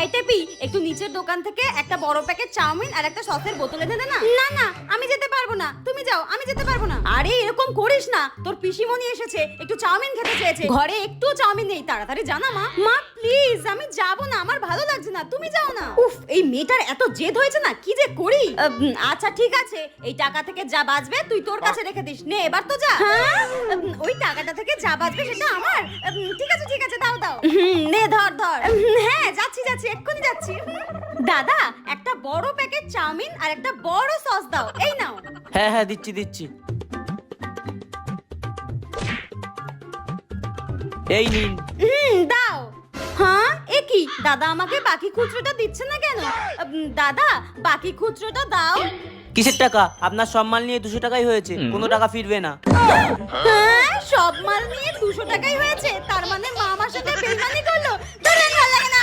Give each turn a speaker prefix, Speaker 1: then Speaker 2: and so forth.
Speaker 1: এই টেপি, একটু নিচের দোকান থেকে একটা বড় প্যাকেট চাউমিন আর একটা সসের বোতল এনে দে না। না না, আমি যেতে পারবো না, তুমি যাও, আমি যেতে পারবো না। আরে এরকম করিস না, তোর পিসিমণি এসেছে, একটু চাউমিন খেতে চেয়েছে, ঘরে একটু চাউমিন নেই, তাড়াতাড়ি জানা মা। মা প্লিজ, আমি যাবো না, আমার ভালো লাগছে না, তুমি যাও না। উফ, এই মেয়েটার এত জেদ হয়েছে না, কি যে করি। আচ্ছা ঠিক আছে, এই টাকা থেকে যা বাঁচবে তুই তোর কাছে রেখে দিস, নে এবার তো যা। ওই টাকাটা থেকে যা বাঁচবে সেটা আমার। ঠিক আছে ঠিক আছে, দাও দাও। নে ধর ধর। হ্যাঁ যাচ্ছি যাচ্ছি, এক্ষুনি যাচ্ছি। দাদা, একটা বড় প্যাকেট চাউমিন আর একটা বড় সস দাও, এই নাও।
Speaker 2: হ্যাঁ হ্যাঁ, দিচ্ছি দিচ্ছি। এই নিন।
Speaker 1: দাও। হ্যাঁ, এ কি দাদা, আমাকে বাকি খুচরোটা দিচ্ছে না কেন? দাদা, বাকি খুচরোটা দাও।
Speaker 2: কিসের টাকা? আপনার সব মাল নিয়ে 200 টাকাই হয়েছে, কোনো টাকা ফিরবে না।
Speaker 1: হ্যাঁ, সব মাল নিয়ে 200 টাকাই হয়েছে, তার মানে মা আমার সাথে বেইমানি করলো। ধরে ভালো লাগে না।